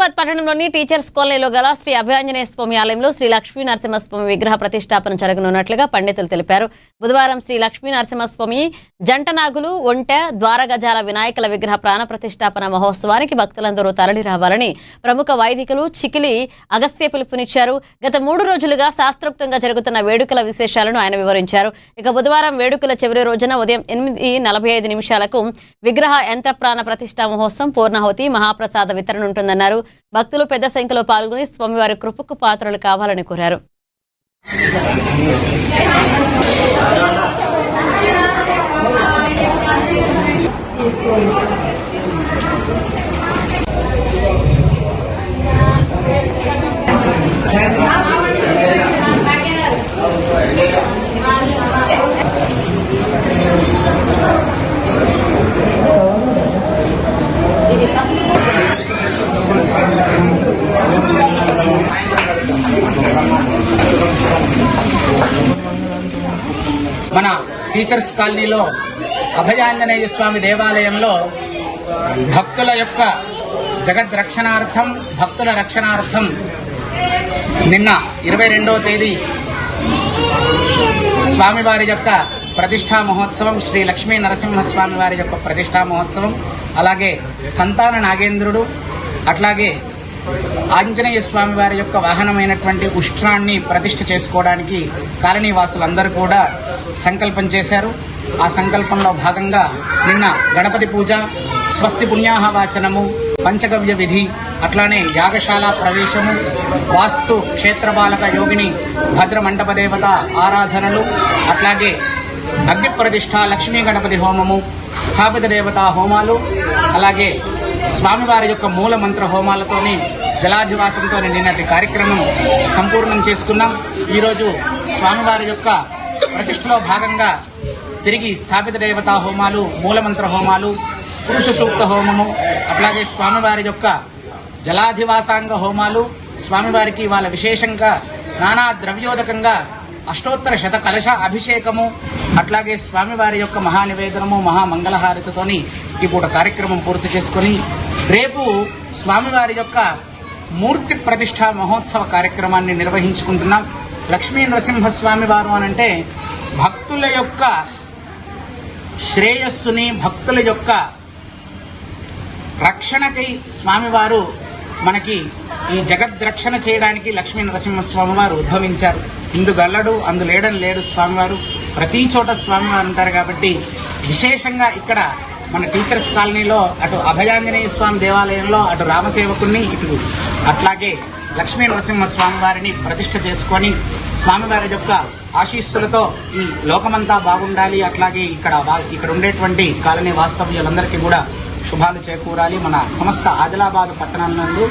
హైదరాబాద్ పట్టణంలోని టీచర్స్ కాలనీలో గల శ్రీ అభయాంజనేయ స్వామి ఆలయంలో శ్రీ లక్ష్మీ నరసింహస్వామి విగ్రహ ప్రతిష్టాపన జరగనున్నట్లుగా పండితులు తెలిపారు. బుధవారం శ్రీ లక్ష్మీ నరసింహస్వామి జంటనాగులు, ఒంటె, ద్వారగజాల వినాయకుల విగ్రహ ప్రాణ ప్రతిష్టాపన మహోత్సవానికి భక్తులందరూ తరలి రావాలని ప్రముఖ వైదికులు చికిలి అగస్త్య పిలుపునిచ్చారు. గత 3 రోజులుగా శాస్త్రోక్తంగా జరుగుతున్న వేడుకల విశేషాలను ఆయన వివరించారు. ఇక బుధవారం వేడుకల చివరి రోజున ఉదయం 8:45 విగ్రహ యంత్ర ప్రాణ ప్రతిష్టా మహోత్సవం, పూర్ణాహుతి, మహాప్రసాద వితరణ ఉంటుందన్నారు. భక్తులు పెద్ద సంఖ్యలో పాల్గొని స్వామివారి కృపకు పాత్రలు కావాలని కోరారు. మన టీచర్స్ కాలనీలో అభయాంజనేయ స్వామి దేవాలయంలో భక్తుల యొక్క జగద్రక్షణార్థం, భక్తుల రక్షణార్థం నిన్న 22వ తేదీ స్వామివారి యొక్క ప్రతిష్టా మహోత్సవం, శ్రీ లక్ష్మీ నరసింహస్వామి వారి యొక్క ప్రతిష్టా మహోత్సవం, అలాగే సంతాన నాగేంద్రుడు, అట్లాగే ఆంజనేయ స్వామి వారి యొక్క వాహనమైనటువంటి ఉష్ట్రాన్ని ప్రతిష్ఠ చేసుకోవడానికి కాలనీ వాసులందరూ కూడా సంకల్పం చేశారు. ఆ సంకల్పంలో భాగంగా నిన్న గణపతి పూజ, స్వస్తి పుణ్యాహవాచనము, పంచగవ్య విధి, అట్లానే యాగశాల ప్రవేశము, వాస్తు క్షేత్రపాలక యోగిని భద్రమండప దేవత ఆరాధనలు, అట్లాగే అగ్ని ప్రతిష్ఠ, లక్ష్మీ గణపతి హోమము, స్థాపిత దేవతా హోమాలు, అలాగే స్వామివారి యొక్క మూల మంత్ర హోమాలతోని జలాధివాసంతో నిన్నటి కార్యక్రమం సంపూర్ణం చేసుకున్నాం. ఈరోజు స్వామివారి యొక్క ప్రతిష్టలో భాగంగా తిరిగి స్థాపిత దేవతా హోమాలు, మూలమంత్ర హోమాలు, పురుష సూక్త హోమము, అట్లాగే స్వామివారి యొక్క జలాధివాసాంగ హోమాలు, స్వామివారికి వాళ్ళ విశేషంగా నానా ద్రవ్యోదకంగా అష్టోత్తర శత కలశ అభిషేకము, అట్లాగే స్వామివారి యొక్క మహానివేదనము, మహామంగళహారతితోని ఈ పూట కార్యక్రమం పూర్తి చేసుకుని రేపు స్వామివారి యొక్క మూర్తి ప్రతిష్టా మహోత్సవ కార్యక్రమాన్ని నిర్వహించుకుంటున్నాం. లక్ష్మీ నరసింహస్వామి వారు అనంటే భక్తుల యొక్క శ్రేయస్సుని, భక్తుల యొక్క రక్షణకై స్వామివారు మనకి ఈ జగద్రక్షణ చేయడానికి లక్ష్మీ నరసింహస్వామి వారు ఉద్భవించారు. ఇందు గల్లడు అందు లేడని లేడు స్వామివారు, ప్రతి చోట స్వామివారు ఉంటారు. కాబట్టి విశేషంగా ఇక్కడ మన టీచర్స్ కాలనీలో అటు అభయాంజనేయ స్వామి దేవాలయంలో అటు రామసేవకుణ్ణి, ఇటు అట్లాగే లక్ష్మీ నరసింహస్వామి వారిని ప్రతిష్ఠ చేసుకొని స్వామివారి యొక్క ఆశీస్సులతో ఈ లోకమంతా బాగుండాలి, అట్లాగే ఇక్కడ ఉండేటువంటి కాలనీ వాస్తవ్యులందరికీ కూడా శుభాలు చేకూరాలి. మన సమస్త ఆదిలాబాద్ పట్టణం నందు